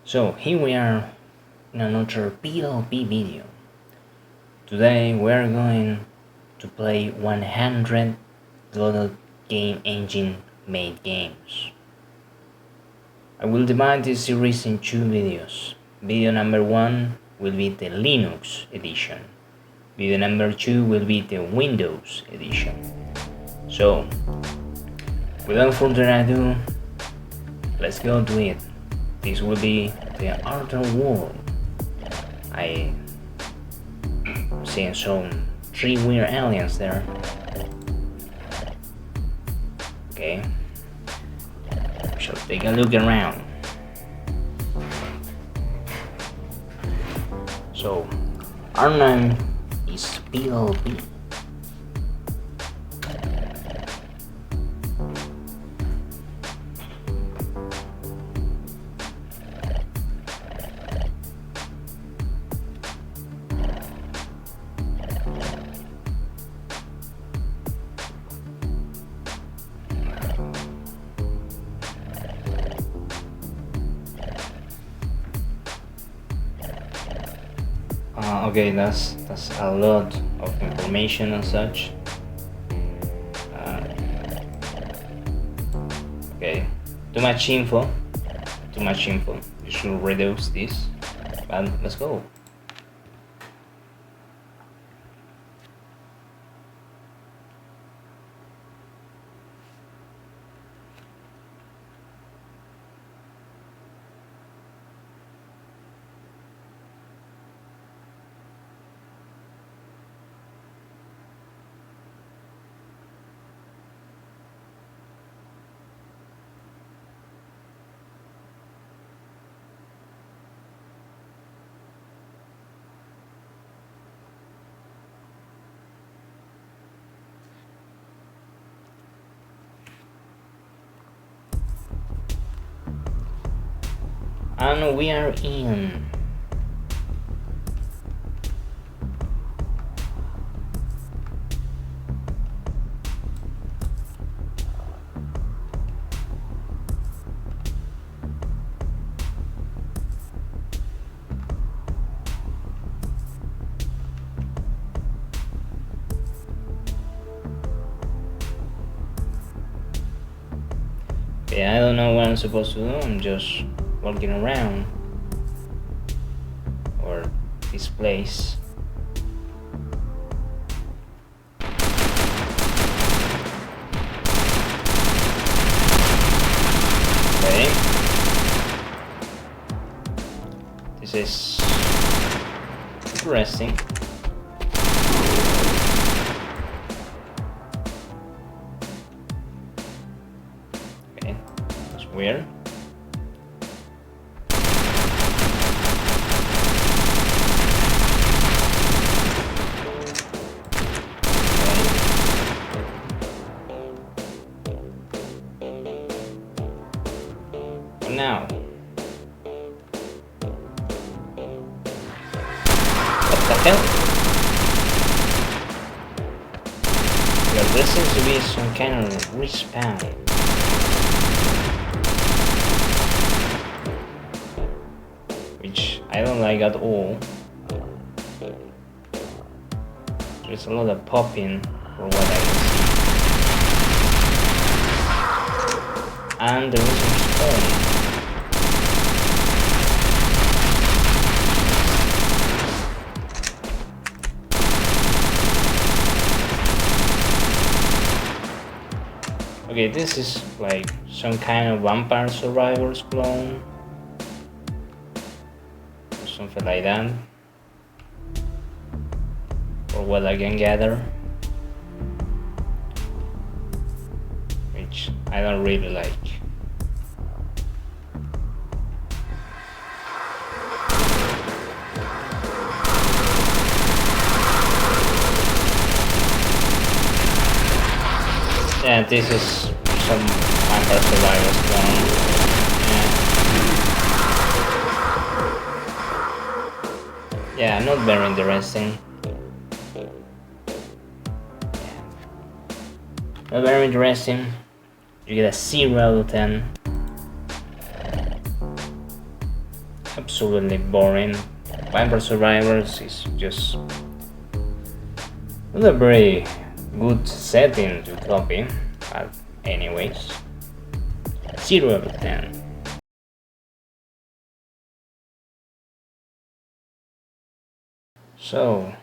So here we are in another PLP video. Today we are going to play 100 Godot game engine made games. I will divide this series in two videos. Video number 1 will be the Linux edition. Video number 2 will be the Windows edition. So, without further ado, let's go to it. This will be the outer world. I see some 3 weird aliens there. Okay, we shall take a look around. So, our name is PLP. Okay, that's a lot of information and such. Okay, too much info. You should reduce this. But let's go. And we are in. Okay, I don't know what I'm supposed to do. I'm just walking around or this place. Okay, this is interesting. Okay, that's weird. Now, what the hell? Well, there seems to be some kind of respawn. Which I don't like at all. There's a lot of popping for what I can see. And there is some spawning. Okay, this is like some kind of Vampire Survivors clone. Or something like that. For what I can gather. Which I don't really like. Yeah, this is some Vampire Survivors clone. Yeah, not very interesting. Not very interesting. You get a 0 out of 10. absolutely boring. Vampire Survivors is just not a very good setting to copy, but anyways, 0 out of 10. So,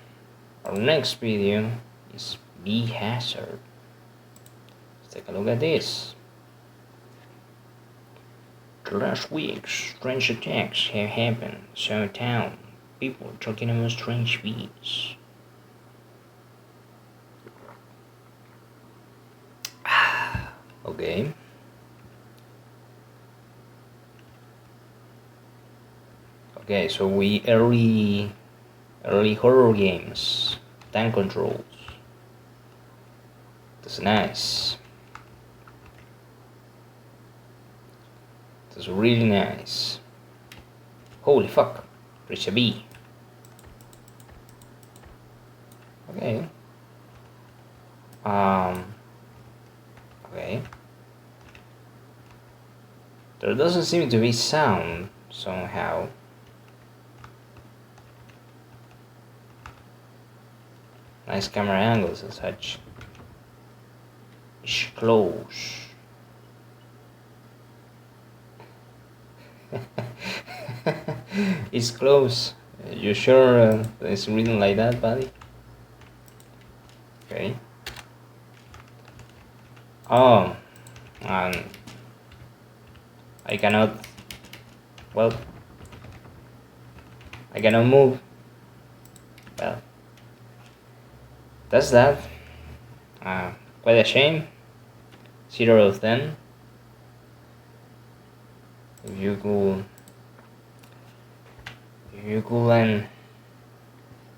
our next video is Bee Hazard. Let's take a look at this. The last week, strange attacks have happened in town. People talking about strange bees. Okay. Okay, so we early horror games, tank controls. That's nice. That's really nice. Holy fuck, reach a bee. Okay. Okay. There doesn't seem to be sound somehow. Nice camera angles and such. It's close. It's close. You sure it's written like that, buddy? Okay. Oh, I cannot. Well, I cannot move. Well, that's that. Quite a shame. 0 out of 10. If you could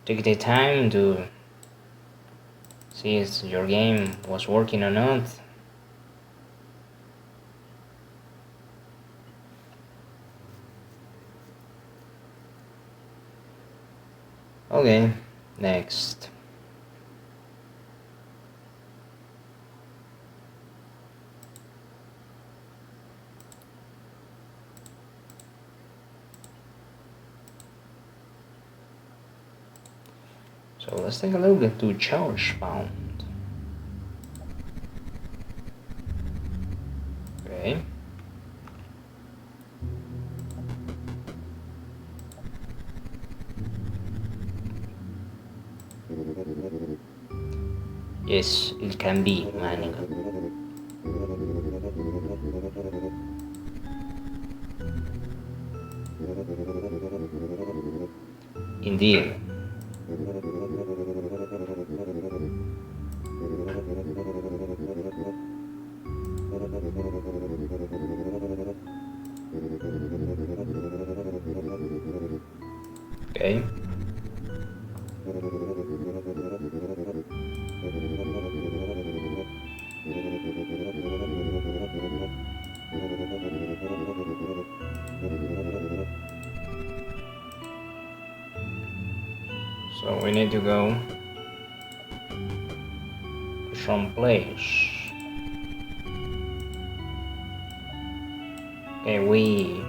take the time to see if your game was working or not. Okay, next. So let's take a look into Chargebound. Okay. Yes, it can be mining. Indeed. Okay. So we need to go someplace. Okay, we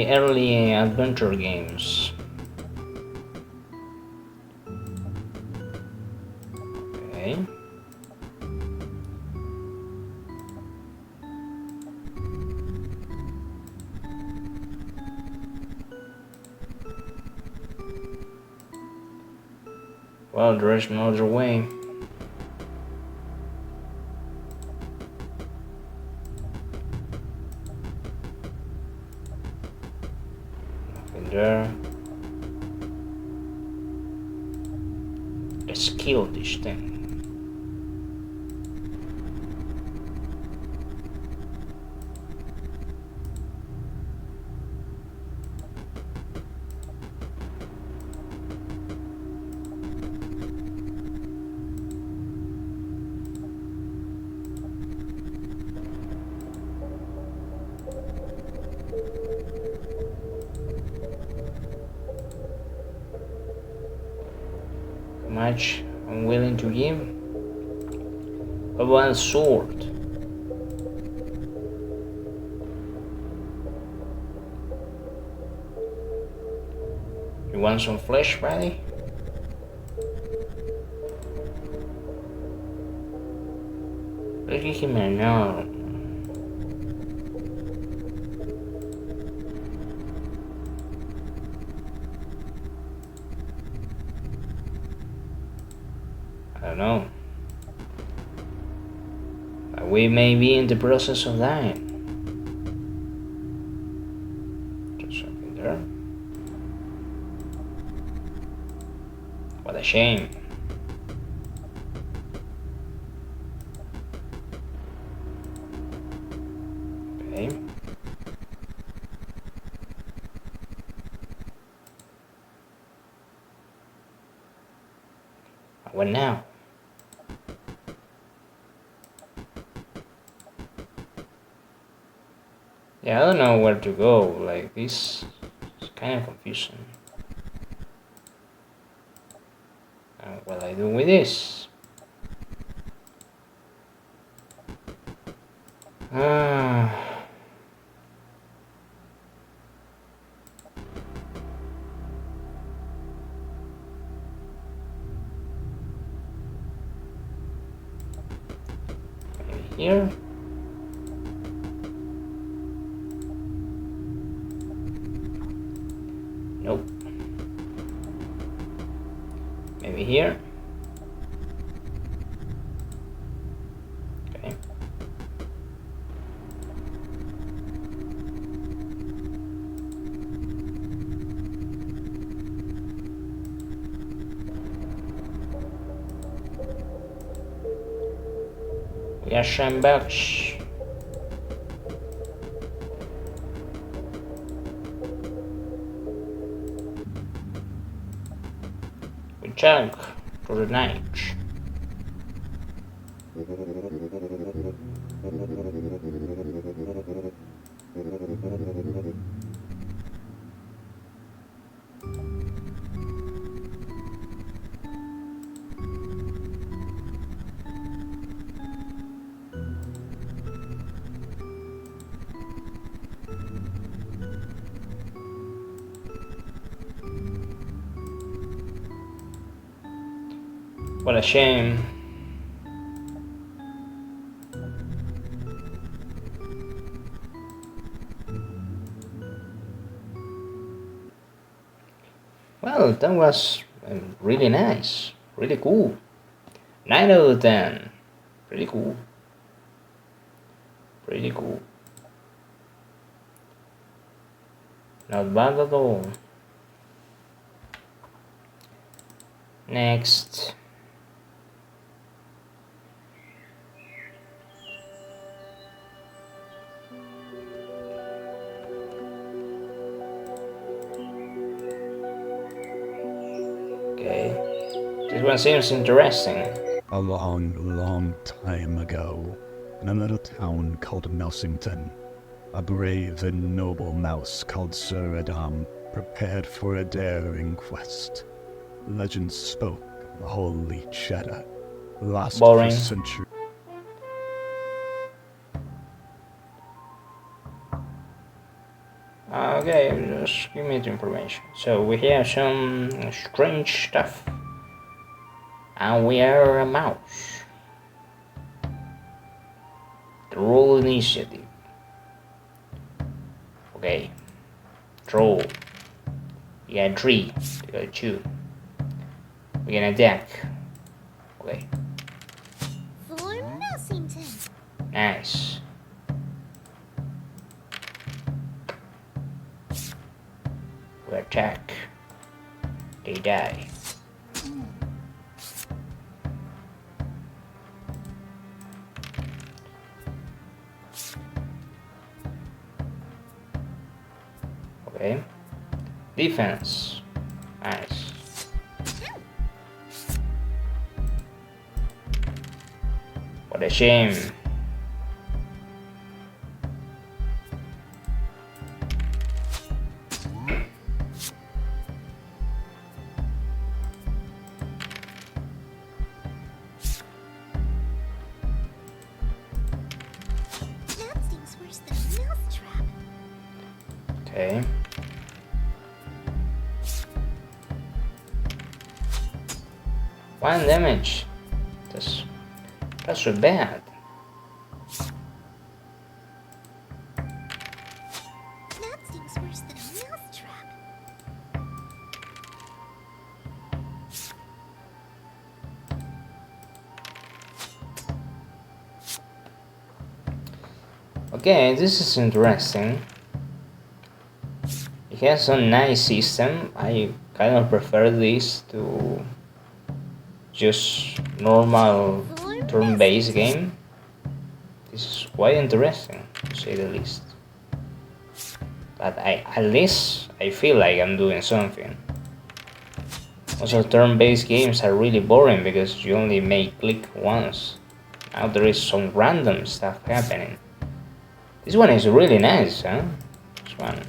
early adventure games. Okay. Well, there is no other way. Nothing there. Let's kill this thing. much I'm willing to give? But one sword. You want some flesh, buddy? Let's give him an arm. I don't know. But we may be in the process of dying. There's something there. What a shame. Okay. What now? Yeah, I don't know where to go. Like, this is kind of confusing. What I do with this? Maybe here. Nope. Maybe here. Okay. We are Shambucks. We jump to the night. What a shame. Well, that was really nice, really cool. 9 out of 10. Pretty cool. Pretty cool. Not bad at all. Next. Okay. This one seems interesting. A long, long time ago, in a little town called Melsington, a brave and noble mouse called Sir Adam prepared for a daring quest. Legend spoke of the holy cheddar, lost Boring. for centuries. Okay, just give me the information. So we have some strange stuff. And we are a mouse. The rule initiative. Okay. Troll. You got 3. You got 2. We're gonna attack. Okay. For Melsington. Nice. We attack. They die. Okay. Defense. Nice. What a shame. Okay. One damage. That's so bad. That seems worse than a mousetrap. Okay, this is interesting. It has a nice system. I kind of prefer this to just normal turn-based game. This is quite interesting, to say the least. But at least I feel like I'm doing something. Also, turn-based games are really boring because you only may click once. Now there is some random stuff happening. This one is really nice, huh? This one.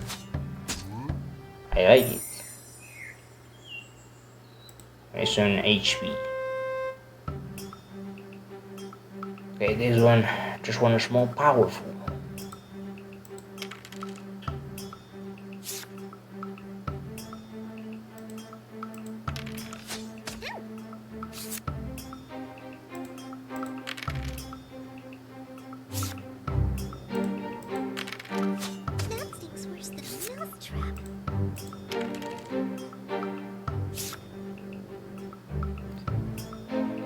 I like it. It's on HP. Okay, this one, just one is more powerful. That seems worse than a mousetrap.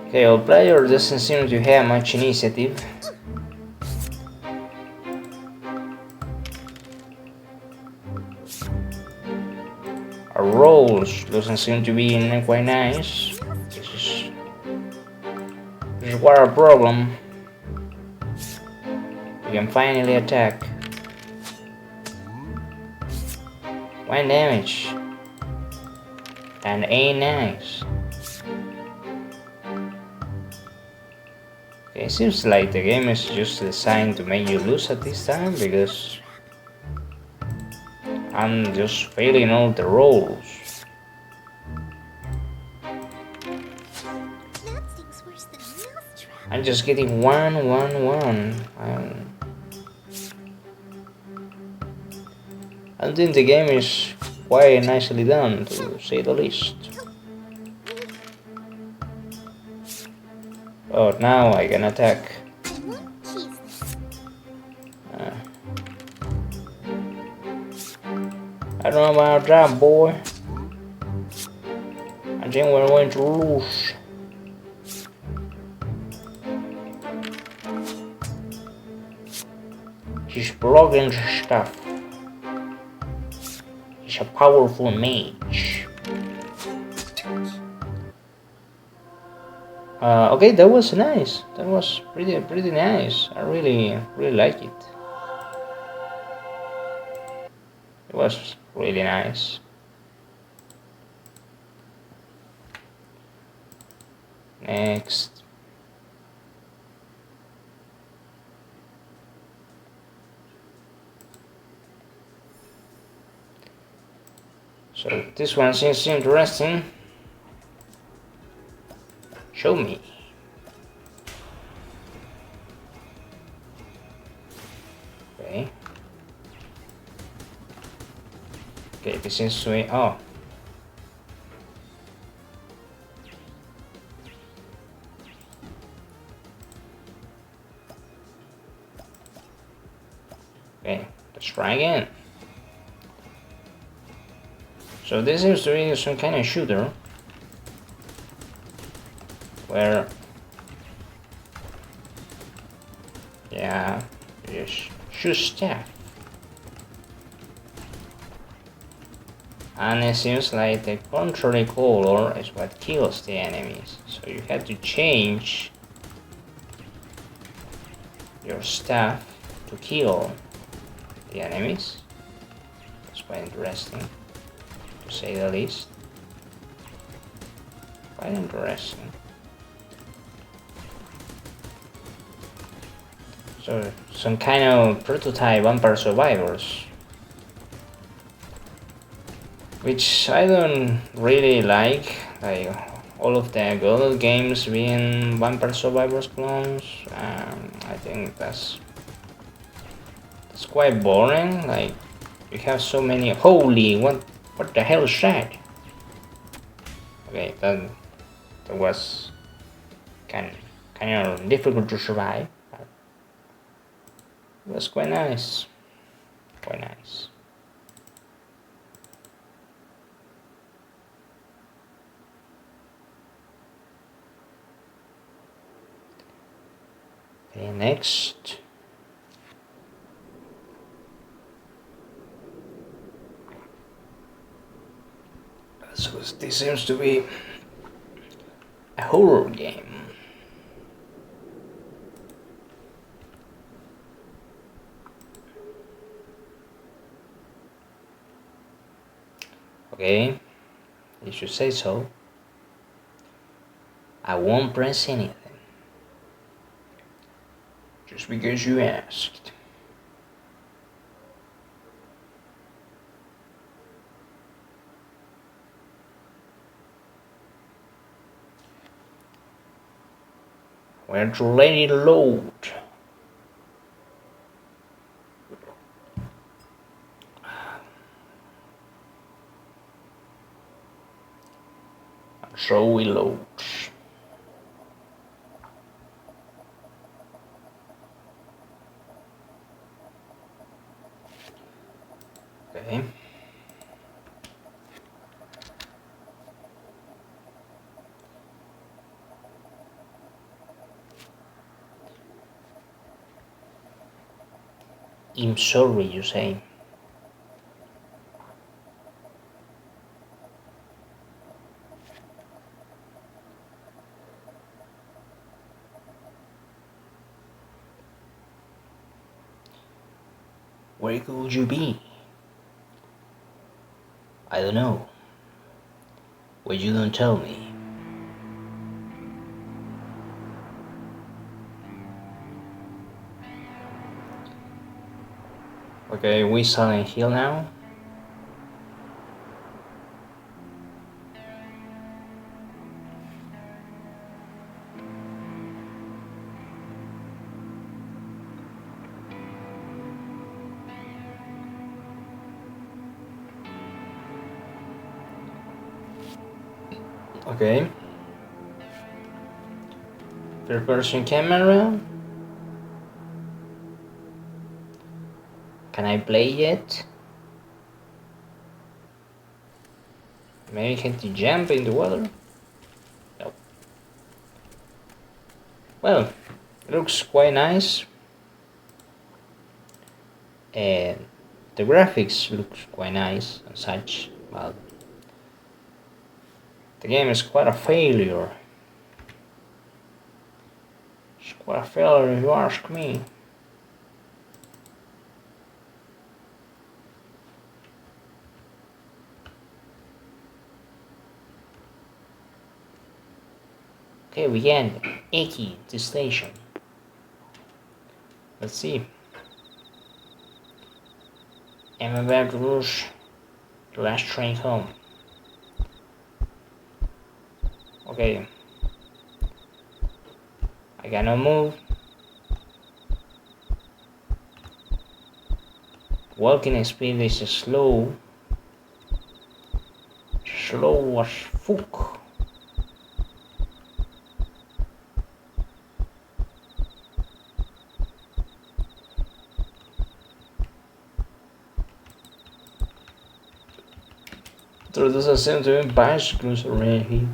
Okay, our player doesn't seem to have much initiative. Our rolls doesn't seem to be quite nice. This is quite a problem. We can finally attack. 1 damage. And ain't nice. Okay, it seems like the game is just designed to make you lose at this time because I'm just failing all the rolls. That seems worse than a mousetrap. I'm just getting 1, 1, 1. I think the game is quite nicely done, to say the least. Oh, now I can attack. I won't cheese this. I don't know about that, boy. I think we're going to lose. He's blocking stuff. He's a powerful mage. Okay, that was nice. That was pretty nice. I really like it. It was really nice. Next. So this one seems interesting. Show me. Okay. Okay, this is way. Oh. Okay, let's try again. So this seems to be some kind of shooter where, yeah, you just shoot stuff. And it seems like the contrary color is what kills the enemies. So you have to change your stuff to kill the enemies. It's quite interesting, to say the least. Quite interesting. So some kind of prototype Vampire Survivors, which I don't really like all of the Godot games being Vampire Survivors clones. I think that's quite boring. Like, You have so many. Holy, what the hell is that? Okay, that was kind of difficult to survive. But it was quite nice. Quite nice. Okay, next. So this seems to be a horror game. Okay, if you say so. I won't press anything. Just because you asked. We're to let it load. And so it loads. Okay. I'm sorry, you say. Where could you be? I don't know. Well, you don't tell me. Okay, we Silent Hill now. Okay. Third person camera. Can I play it? Maybe can you jump in the water? No. Well, it looks quite nice. And the graphics looks quite nice and such, but the game is quite a failure. It's quite a failure if you ask me. Okay, we end. Iki, the station. Let's see. I'm about to lose the last train home. Okay. I cannot move. Walking speed is slow. Slow as fuck. There doesn't seem to be bicycles around here.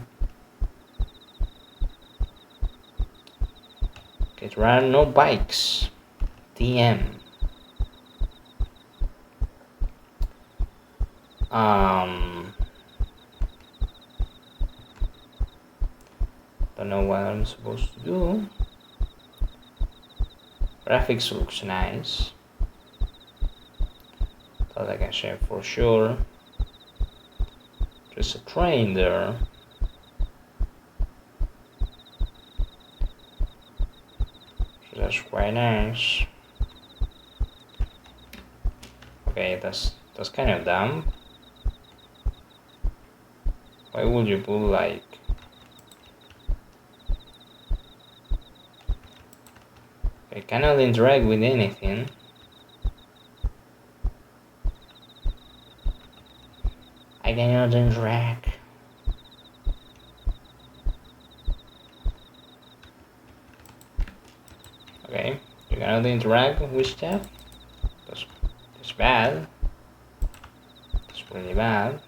Okay, there are no bikes. DM. Don't know what I'm supposed to do. Graphics looks nice. That I can say for sure. There's a train there. So that's quite nice. Okay, that's kind of dumb. Why would you put like I cannot interact with anything. cannot interact. Okay, you cannot interact with stuff. That's bad. That's really bad.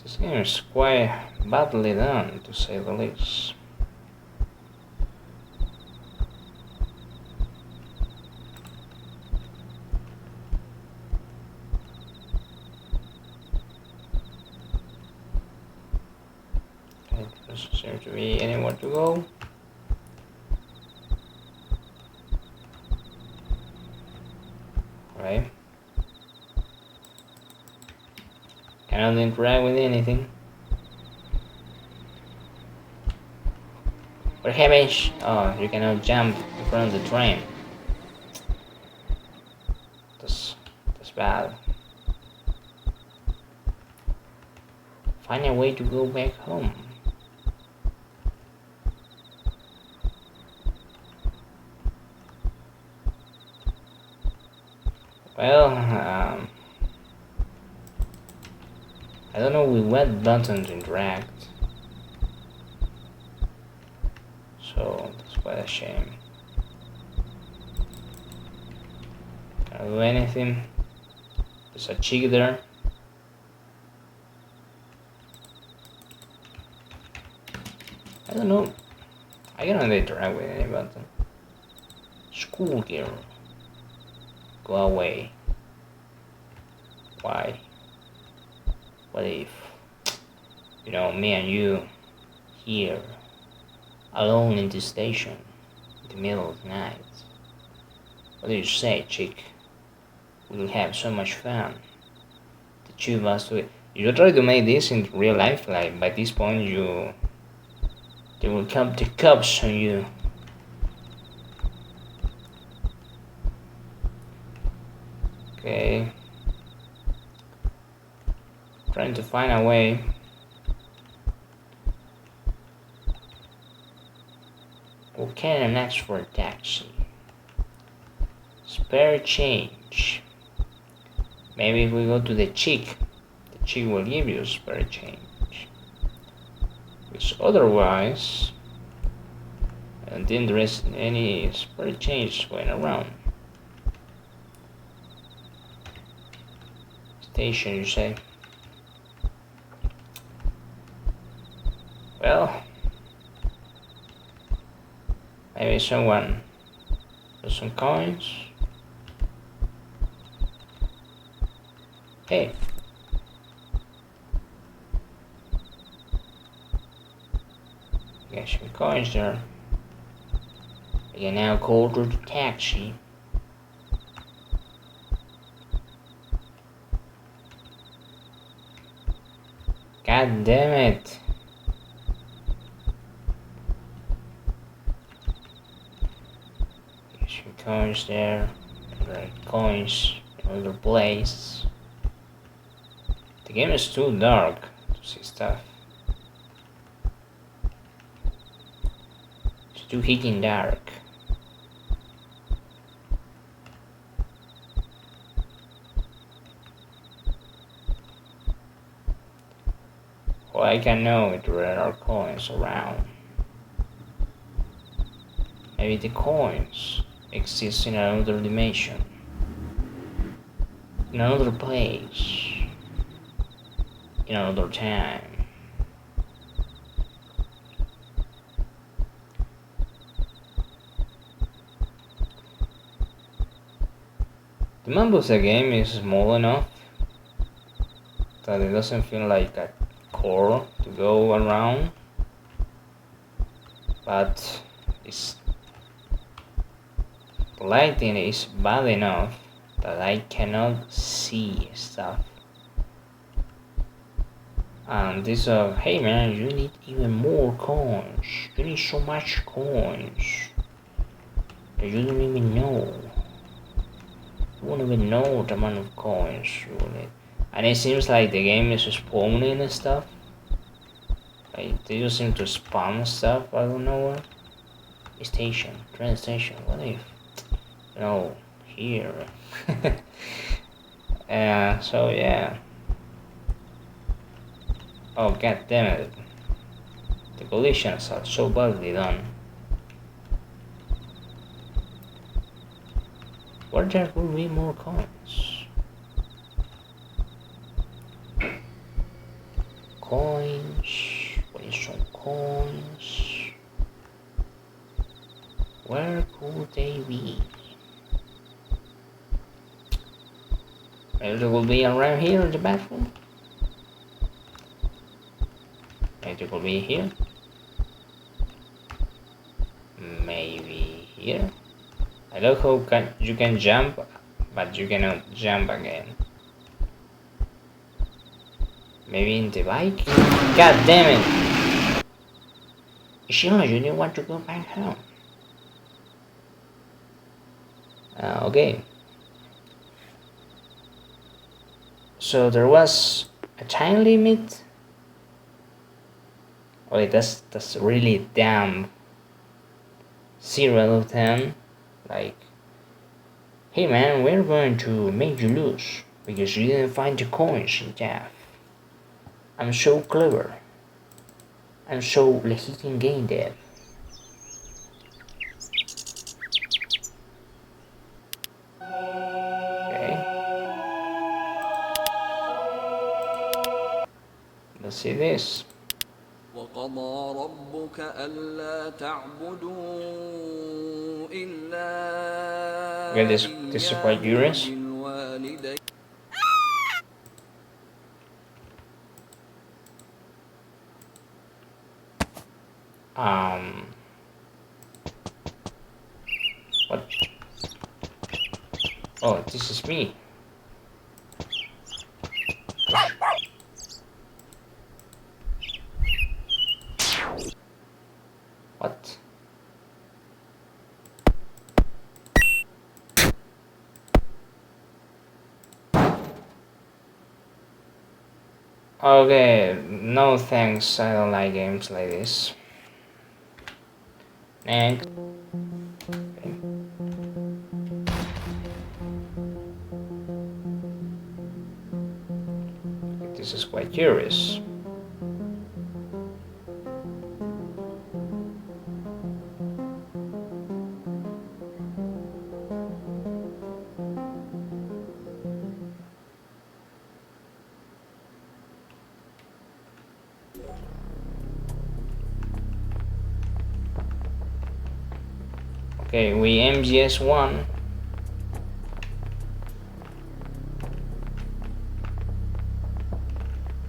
This game is quite badly done, to say the least. There doesn't seem to be anywhere to go. Right. Cannot interact with anything. What happens? Oh, you cannot jump in front of the train. That's bad. Find a way to go back home. Well, I don't know with what button to interact, so that's quite a shame. Can't do anything. There's a chick there. I don't know. I cannot interact with any button. Schoolgirl. Go away. Why? What if, you know, me and you here, alone in the station, in the middle of the night? What do you say, chick? We'll have so much fun. The two of us will. You try to make this in real life, like by this point they will come the cops on you. Okay. Trying to find a way. Okay, and ask for a taxi. Spare change. Maybe if we go to the chick will give you spare change. Because otherwise, I don't think there is any spare change going around. Station, you say? Well, maybe someone with some coins. Hey. Get some coins there. We can now call to the taxi. God damn it. Get some coins there. There are coins in other place. The game is too dark to see stuff. It's too hitting dark. Well, I can know if there are coins around. Maybe the coins exist in another dimension, in another place, in another time. The map of the game is small enough that it doesn't feel like a core to go around, but the lighting is bad enough that I cannot see stuff. And this hey man, you need even more coins. You need so much coins that you don't even know. You won't even know the amount of coins you will need. And it seems like the game is spawning and stuff. Like they just seem to spam stuff. I don't know what. Station, train station. What if? No, here. So yeah. Oh god damn it. The collisions are so badly done. Where there will be more coins. Coins. What is some coins? Where could they be? Maybe they will be around here in the bathroom. Maybe they will be here. Maybe here. I love how you can jump, but you cannot jump again. Maybe in the bike? God damn it! Sure, you didn't want to go back home. Okay. So there was a time limit. Okay, that's really damn 0 out of 10. Like, hey man, we're going to make you lose because you didn't find the coins in Jeff. I'm so clever. I'm so legitimate game dev. Okay. Let's see this. وقضى ربك ألا تعبدوا إلا Okay, this is quite إياه curious. وبالوالدين What? Oh, this is me. What? Okay, no thanks, I don't like games like this. Next. Okay. This is quite curious. Okay, we MGS1.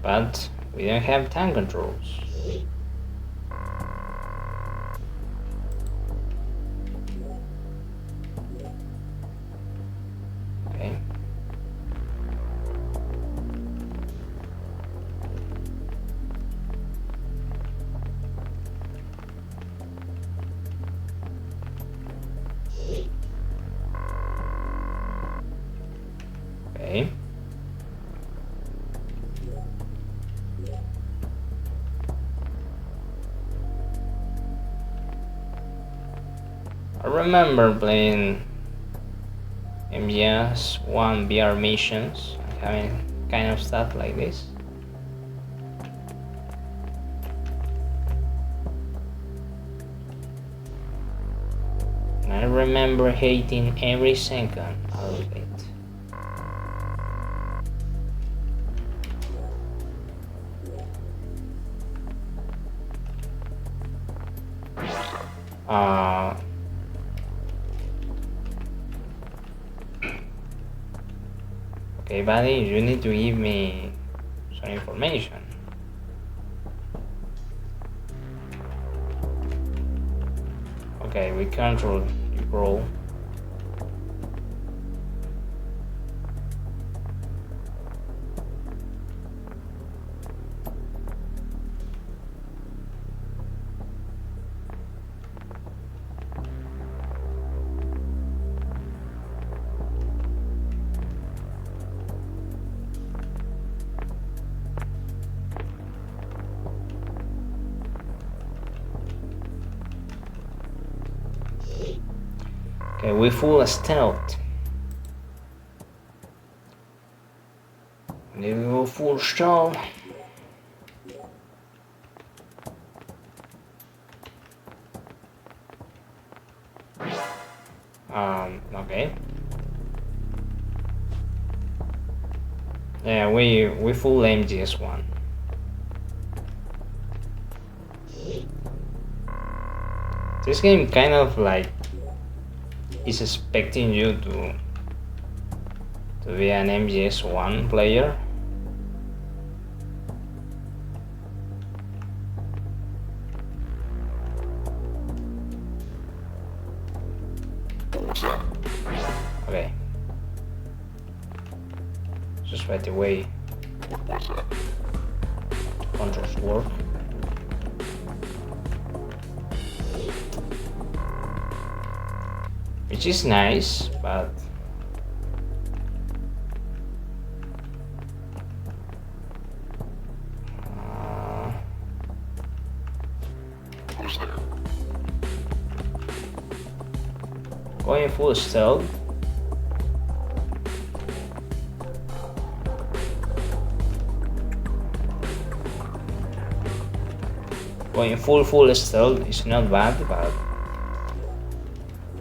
But we don't have time controls. Okay. Okay. I remember playing MGS1 VR missions, having kind of stuff like this. And I remember hating every second out of it. Okay, buddy, you need to give me some information. Okay, we control the roll. Okay, we full stealth. They go full stall. Okay. Yeah, we full aim this one. This game kind of like is expecting you to be an MGS1 player. Okay. Just by the way controls work. Which is nice, but going full stealth. Going full stealth is not bad, but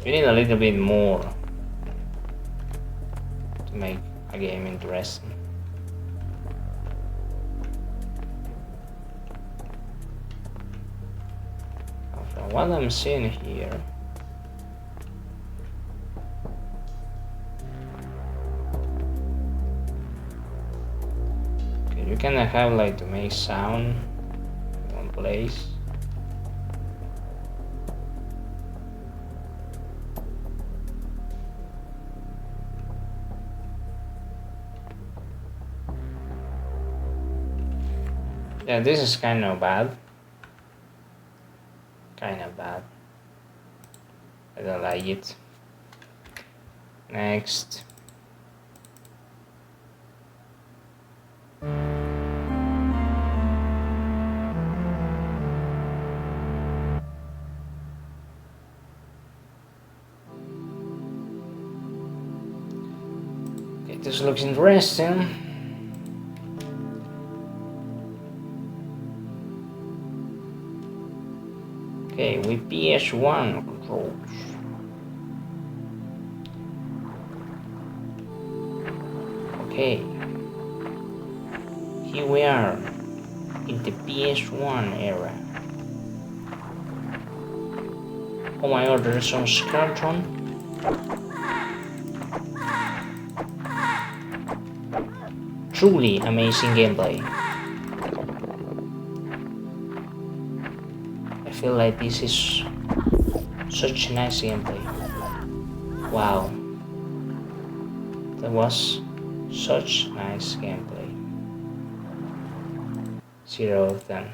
you need a little bit more to make a game interesting. From what I'm seeing here, okay, you can have like to make sound in one place. Yeah, this is kind of bad. Kind of bad. I don't like it. Next. Okay, this looks interesting. Okay, with PS1 controls. Okay. Here we are in the PS1 era. Oh my god, there's some skeleton. Truly amazing gameplay. I feel like this is such nice gameplay. Wow. That was such nice gameplay. 0 of 10.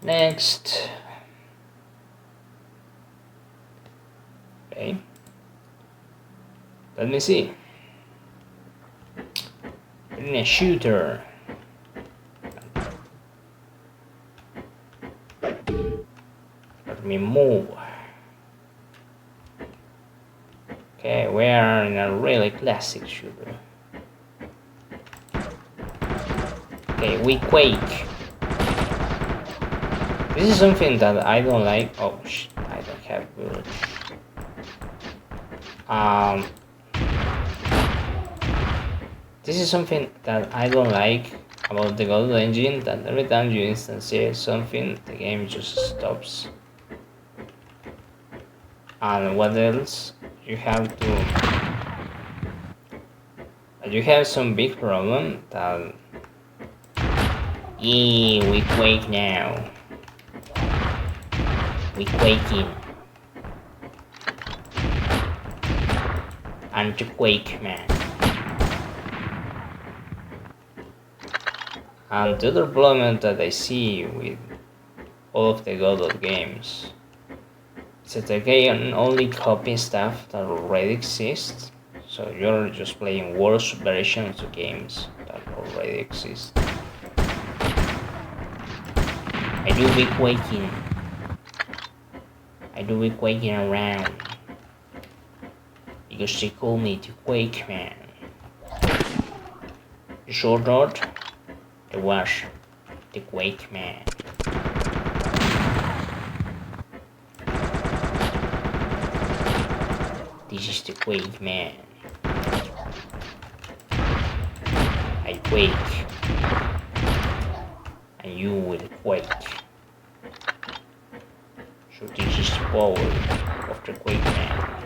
Next. Okay. Let me see. In a shooter. Let me move. Okay, we are in a really classic shooter. Okay, we Quake. This is something that I don't like. Oh shit, I don't have bullets. This is something that I don't like about the Godot engine, that every time you instantiate something, the game just stops. And what else? You have some big problem that yeah, we Quake now. We Quaking. Anti-Quake man. And the other problem that I see with all of the Godot games is that the game only copies stuff that already exists, so you're just playing worse versions of games that already exist. I do be quaking. I do be quaking around because they call me the Quake Man. Short road, there was the Quake Man. This is the Quake Man. I quake, and you will quake. So this is the power of the Quake Man.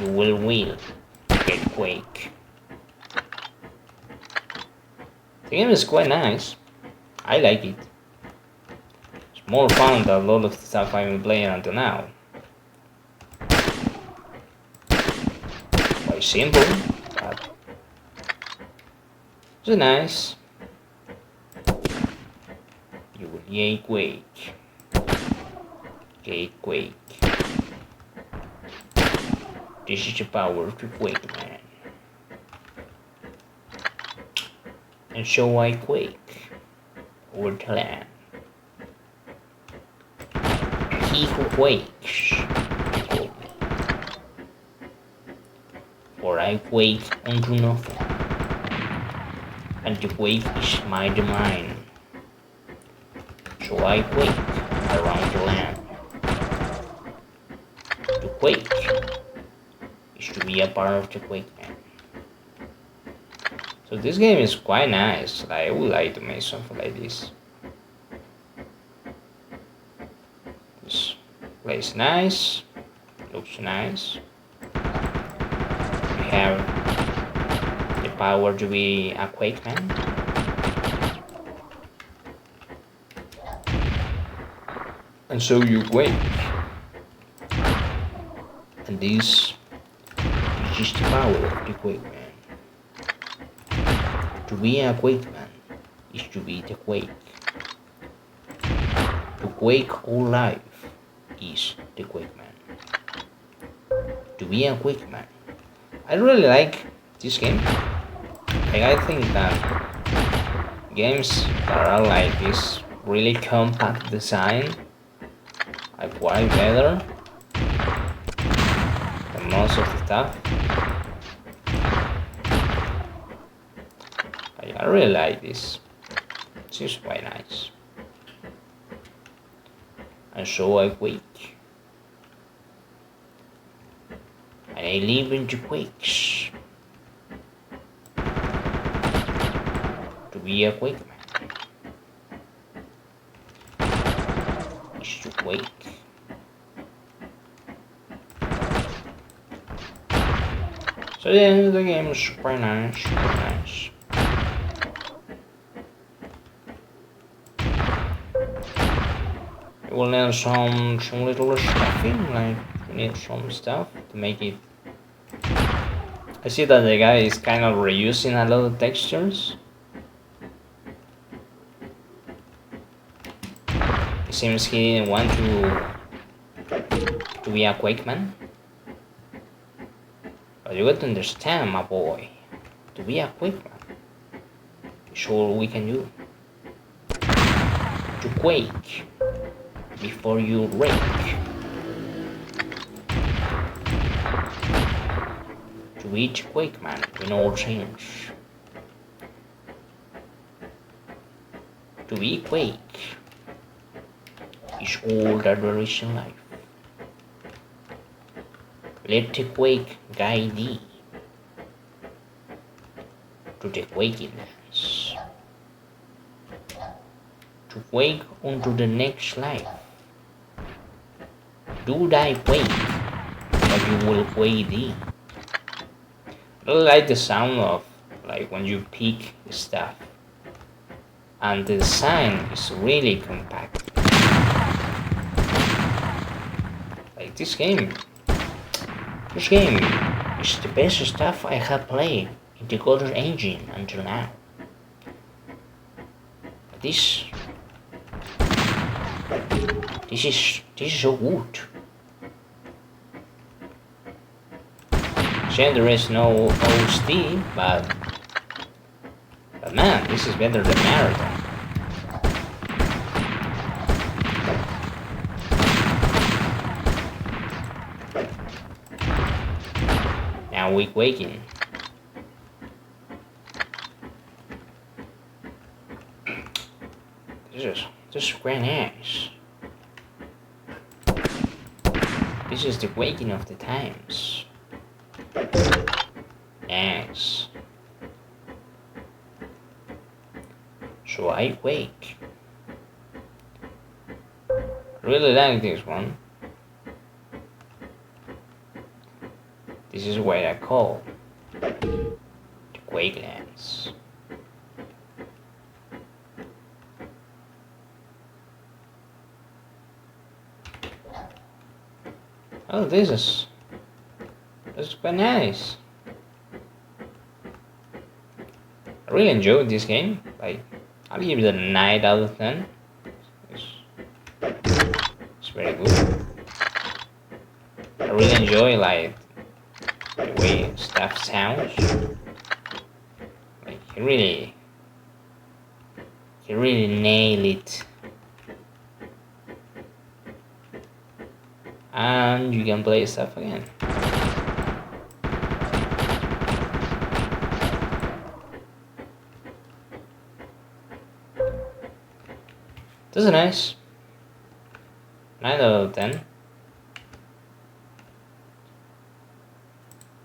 You will get quake. The game is quite nice. I like it. It's more fun than a lot of the stuff I've been playing until now. Quite simple, but it's nice. You will get quake. Get quake. This is the power of the Quake Man. And so I quake over the land. He who quakes, they call me. For I quake unto nothing, and the quake is my domain. So I quake around the land. To quake is to be a part of the Quake Man. So this game is quite nice. Like, I would like to make something like this. This place nice, looks nice. We have the power to be a Quake Man. And so you quake. And this is the power of the Quake Man. To be a Quake Man is to be the Quake. To quake all life is the Quake Man. To be a Quake Man. I really like this game. Like, I think that games that are like this really compact design are quite better than most of the stuff. I really like this. It seems quite nice. And so I quake. And I live into quakes. To be a Quake Man is to quake. So yeah, the game is quite nice, quite nice. You will need some little stuffing, like you need some stuff to make it. I see that the guy is kind of reusing a lot of textures. It seems he didn't want to be a Quake Man. But you got to understand, my boy, to be a Quake Man is all we can do. To quake before you rake. To each Quake Man in all things. To be Quake is all that there is in life. Let the Quake guide thee to the quaking lands. To quake unto the next life. Do thy quake, but you will quake thee. I really like the sound of like when you pick stuff, and the design is really compact. Like this game is the best stuff I have played in the Godot engine until now. This is so good. Shame there is no OST, but man, this is better than Marathon. and weak waking. This is very nice. This is the waking of the times. Nice. So I wake. Really like this one. This is what I call the Quakelands. Oh, this is quite nice. I really enjoyed this game. Like, I'll give it a 9 out of 10. It's very good. I really enjoy like the way stuff sounds. Like he really nailed it. And you can play stuff again. This is nice. 9 out of 10.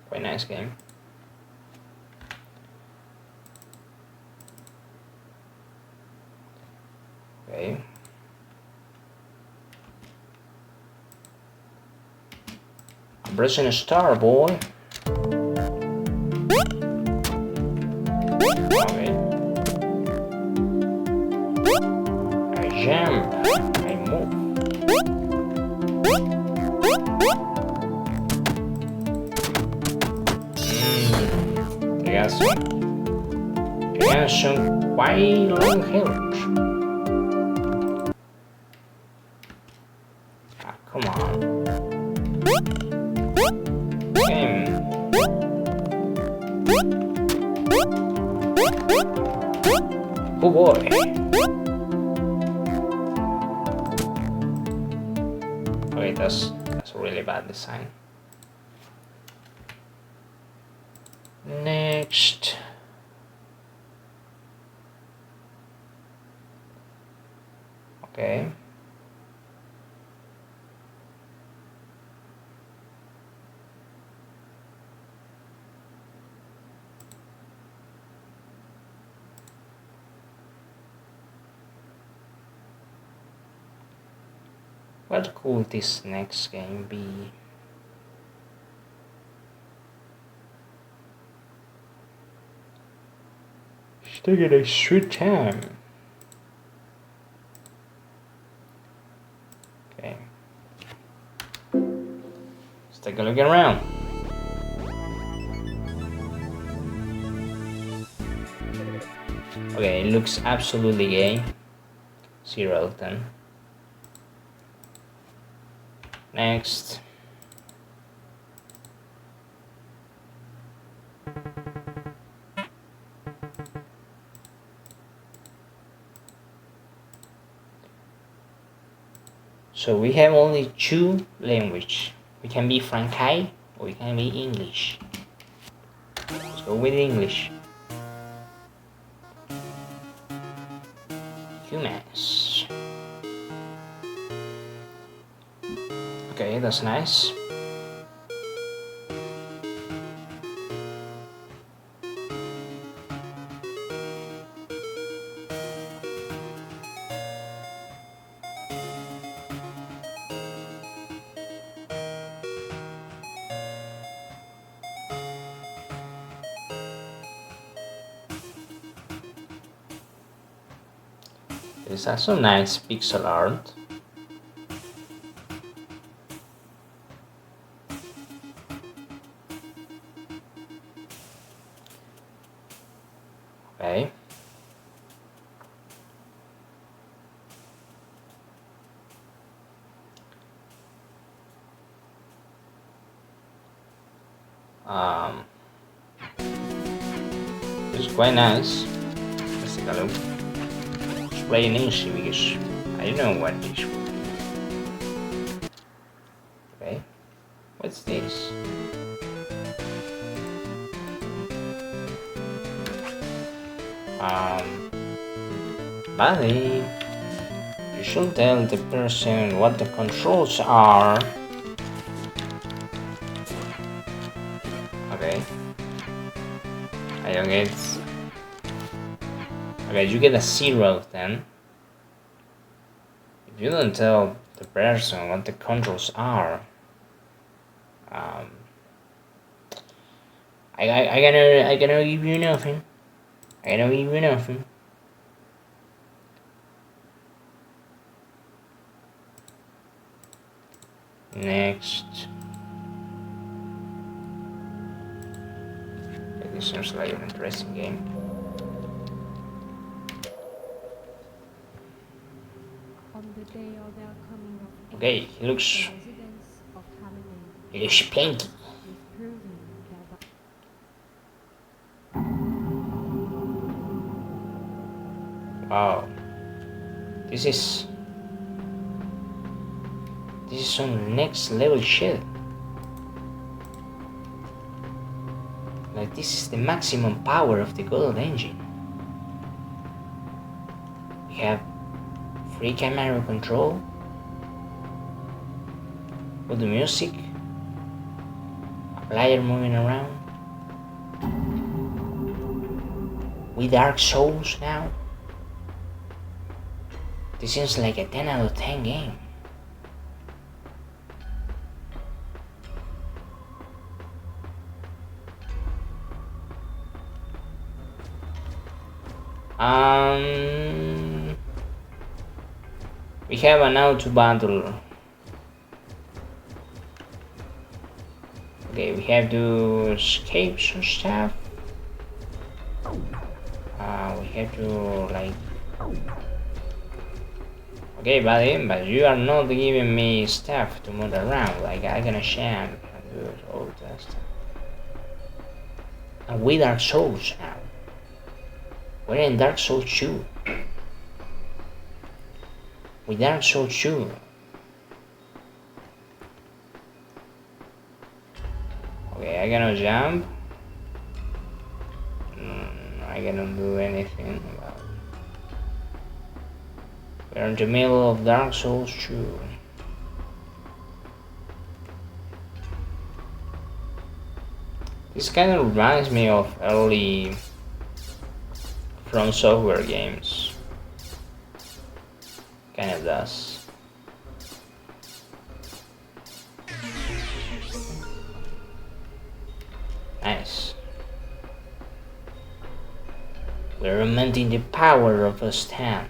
Quite nice game. Okay. I'm pressing a star, boy. Okay. I jump. I move. They got some quite long health. Ah, come on. Game. Oh boy. Okay, that's a really bad design. Next. Okay. What could this next game be? It's taking a sweet time. Okay. Let's take a look around. Okay, it looks absolutely gay. 0 out of 10. Next. So we have only 2 languages. We can be Frankai or we can be English. Let's go with English. Humans. Okay, that's nice. There's also nice pixel art. Okay. It's quite nice. Let's take a look. It's playing easy because I don't know what this will be. Okay. What's this? Buddy, you should tell the person what the controls are. Okay. I don't get. Okay, you get a 0 then. If you don't tell the person what the controls are, I cannot give you nothing. I cannot give you nothing. Next. Okay, this seems like an interesting game. Okay, he looks plenty. Wow, this is some next level shit. Like, this is the maximum power of the Godot engine. We have free camera control with the music, a player moving around. We Dark Souls now. This seems like a 10 out of 10 game. We have an auto battle. Okay, we have to escape some stuff. We have to like. Okay, buddy, but you are not giving me stuff to move around. Like, I gonna champ and do all that stuff. And we Dark Souls now. We're in Dark Souls 2. With Dark Souls 2. Okay, I cannot jump. I cannot do anything about it. We're in the middle of Dark Souls 2. This kind of reminds me of early From Software games. Kind of does. Nice. We're augmenting the power of a stand.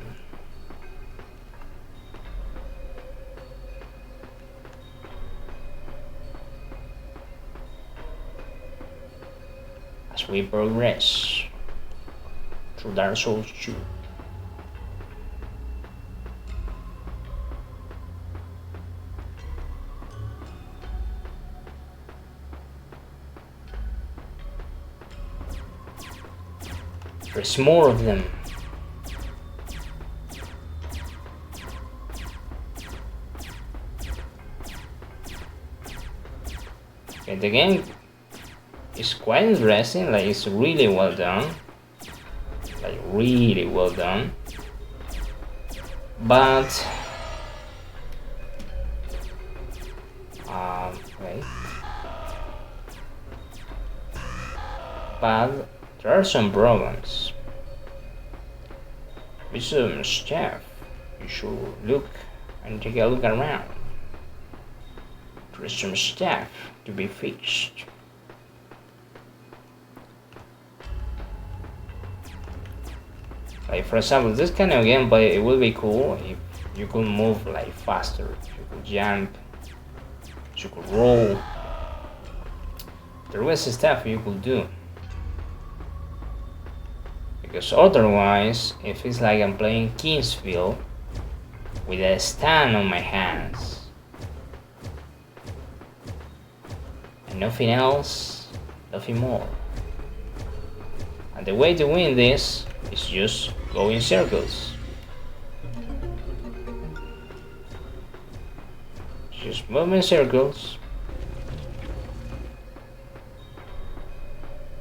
As we progress through Dark Souls 2. There's more of them. Okay, the game is quite interesting, like it's really well done. Like really well done. But wait. But there are some problems. With some stuff, you should look and take a look around. There's some stuff to be fixed. Like, for example, this kind of gameplay, it would be cool if you could move like faster. You could jump, you could roll. There was stuff you could do. Because otherwise, it feels like I'm playing Kingsfield with a stand on my hands. And nothing else, nothing more. And the way to win this is just go in circles. Just move in circles.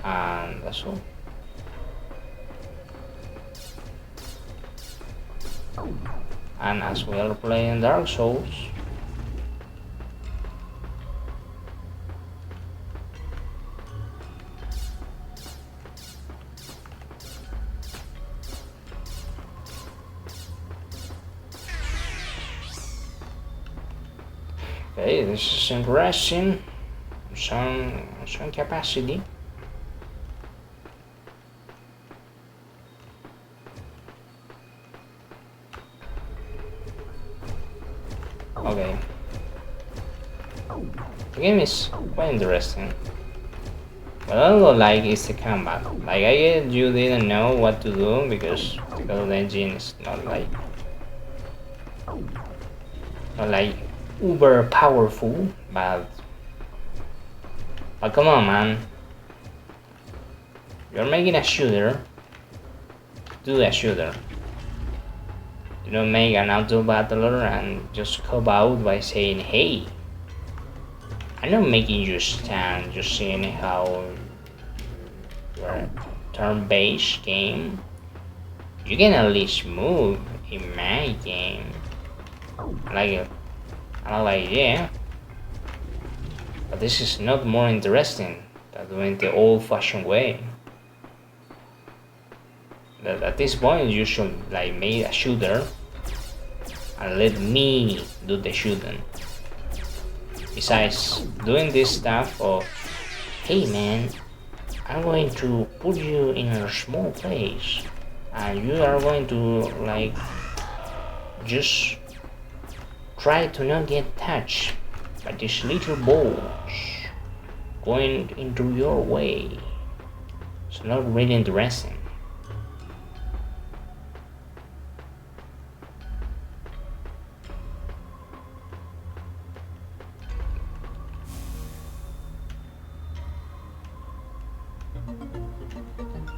And that's all. And as we are playing Dark Souls, okay, this is interesting. Some capacity. Okay. The game is quite interesting. What I don't like is the combat. Like, I guess you didn't know what to do because the Godot engine is not like uber powerful, but come on, man. You're making a shooter. Do a shooter. You don't make an auto battler and just come out by saying, hey, I'm not making you stand, just seeing how you're a turn-based game. You can at least move in my game. I like it. I like, yeah. But this is not more interesting than doing the old-fashioned way. That at this point you should like make a shooter and let me do the shooting. Besides doing this stuff of, hey man, I'm going to put you in a small place and you are going to like just try to not get touched by these little balls going into your way. It's not really interesting.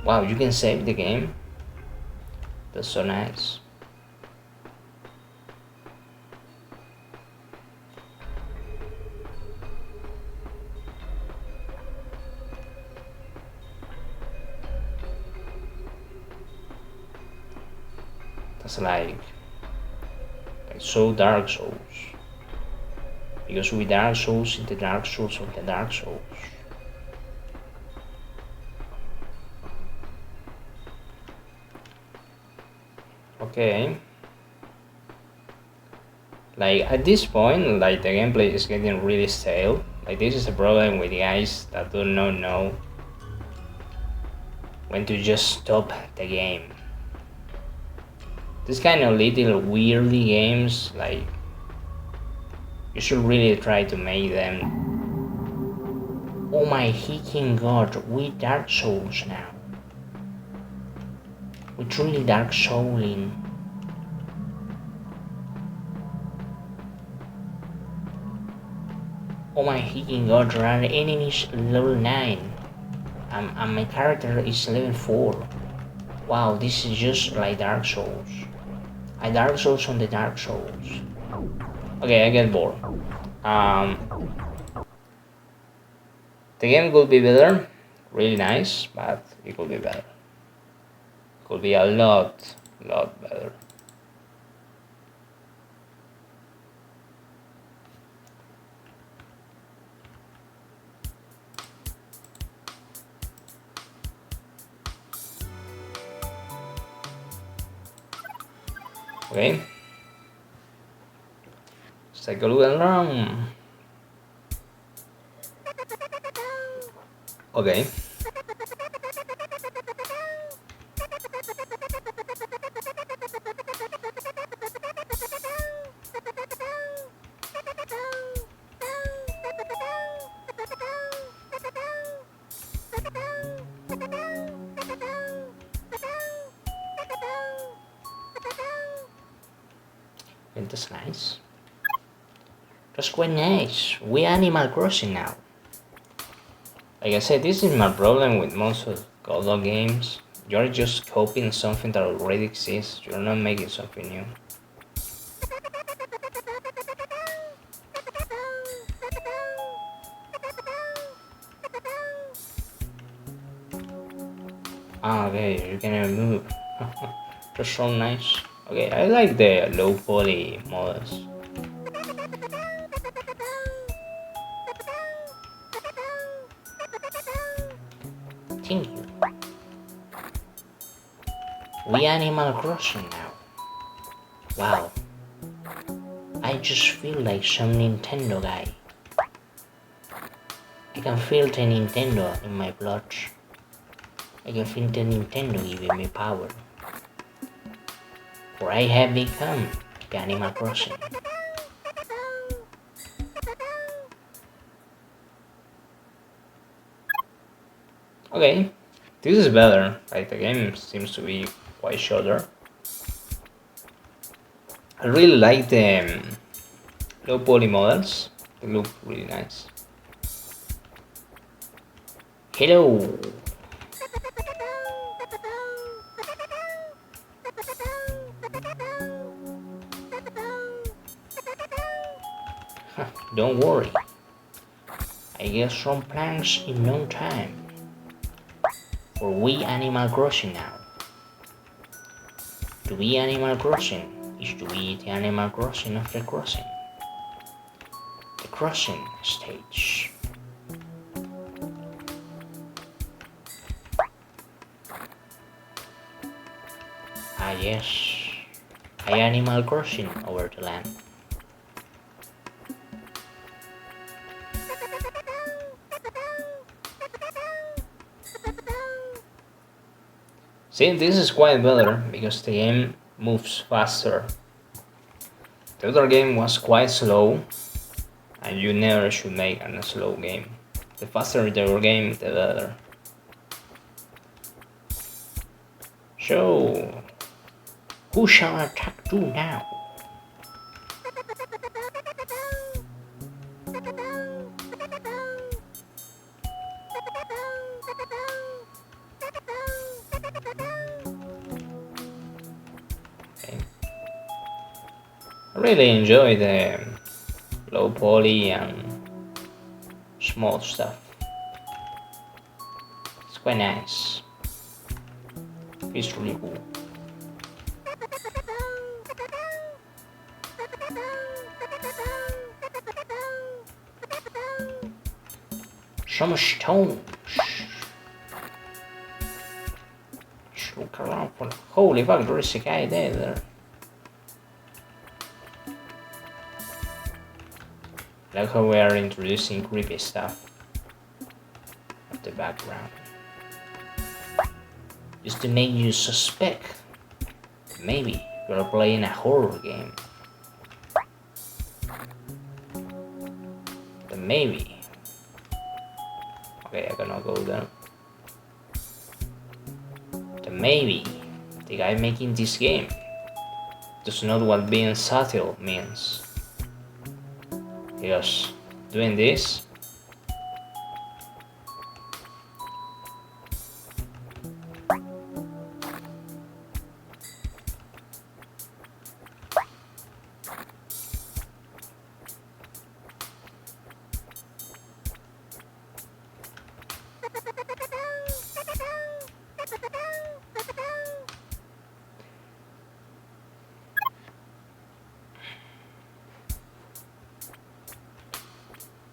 Wow, you can save the game? That's so nice. That's like so Dark Souls. Because we Dark Souls in the Dark Souls of the Dark Souls. Okay. Like at this point, like the gameplay is getting really stale. Like this is a problem with guys that do not know when to just stop the game. This kind of little weirdy games, like you should really try to make them. Oh my freaking god, we Dark Souls now. We truly Dark Souling. Oh my freaking god, there are enemies level 9. And my character is level 4. Wow, this is just like Dark Souls. I Dark Souls on the Dark Souls. Okay, I get bored. The game could be better. Really nice, but it could be better. Could be a lot better. Okay. Let's take a look around. Okay. That's nice. That's quite nice. We Animal Crossing now. Like I said, this is my problem with most of Godot games. You're just copying something that already exists. You're not making something new. Ah, okay, you can move. That's so nice. Okay, I like the low poly models. Thank you. We Animal Crossing now. Wow. I just feel like some Nintendo guy. I can feel the Nintendo in my blood. I can feel the Nintendo giving me power. For I have become the Animal Crossing. Okay, this is better. Like the game seems to be quite shorter. I really like the low poly models. They look really nice. Hello. Don't worry. I get some plans in no time. For we Animal Crossing now. To be Animal Crossing is to be the Animal Crossing of the crossing. The crossing stage. Ah yes, I Animal Crossing over the land. See, this is quite better because the game moves faster. The other game was quite slow, and you never should make a slow game. The faster your game, the better. So, who shall attack you now? Okay. I really enjoy the low poly and small stuff. It's quite nice. It's really cool. Some stones. Just look around for. Holy fuck, there is a guy there. Like how we are introducing creepy stuff at the background. Just to make you suspect. Maybe you're playing a horror game. But maybe. Okay, I cannot go there. But maybe the guy making this game does not what being subtle means. Because doing this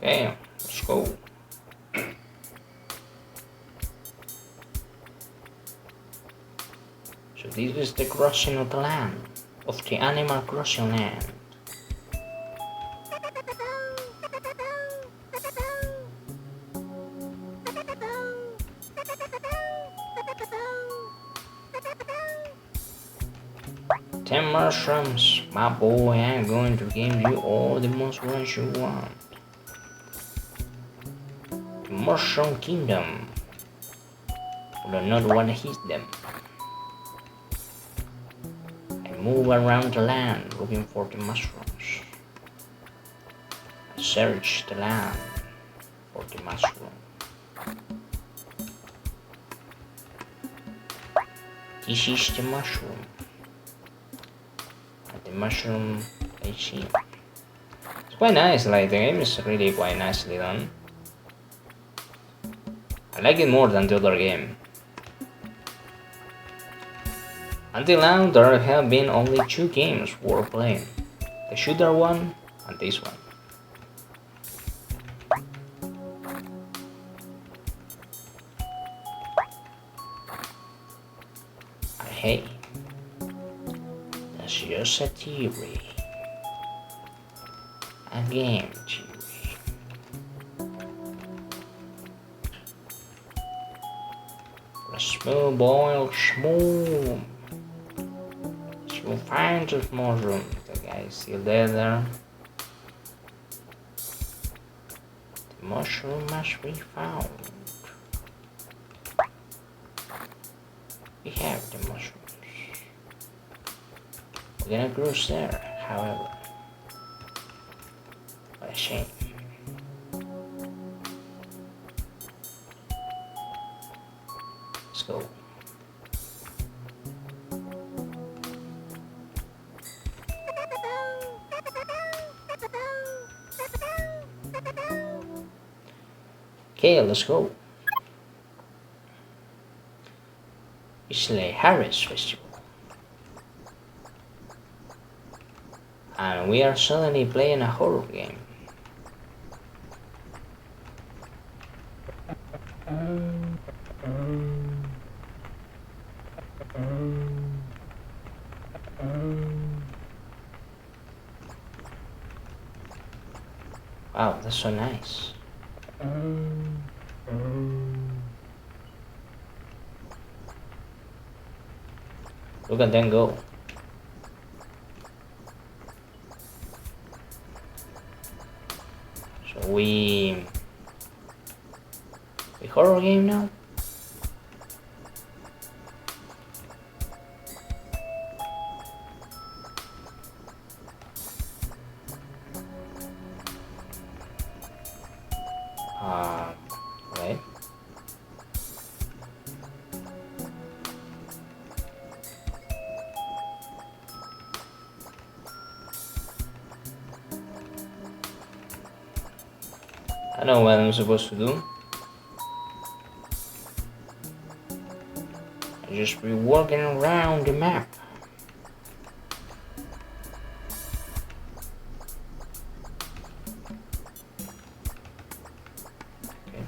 okay, let's go. So this is the crossing of the land, of the Animal Crossing land. Ten mushrooms, my boy, I'm going to give you all the mushrooms you want. The Mushroom Kingdom will not want to hit them. I move around the land looking for the mushrooms. I search the land for the mushroom. This is the mushroom. And the mushroom I see. It's quite nice, like the game is really quite nicely done. I like it more than the other game. Until now, there have been only 2 games worth playing. The shooter one and this one. And hey, that's just a theory. A game theory. A smooth boil smooth. You find the mushroom. The guy is still there. The mushroom must be found. We have the mushrooms. We're gonna cruise there, however. What a shame. Let's go. Okay, let's go. It's the Harris Festival. And we are suddenly playing a horror game. Wow, that's so nice. Look at them go. So we horror game now? Right. I know what I'm supposed to do. I'm just be walking around the map. Okay.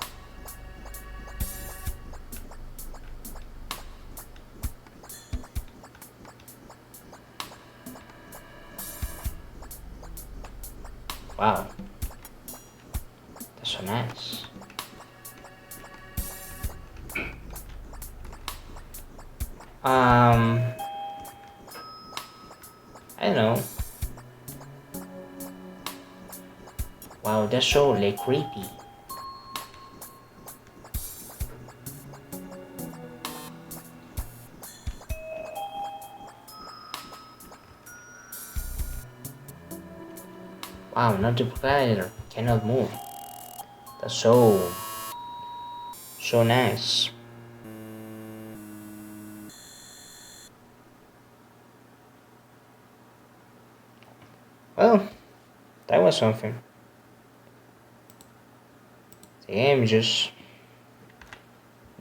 Wow. That's so nice. I don't know. Wow, that's so like creepy. Wow, not the provider cannot move. That's so nice. Well, that was something. The game just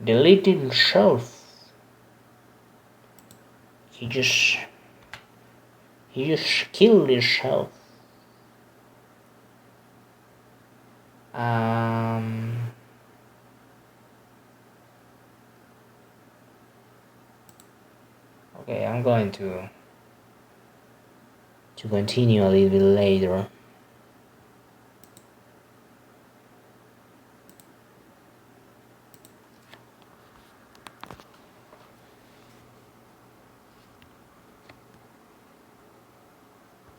deleted himself. He just killed himself. Okay, I'm going to continue a little bit later.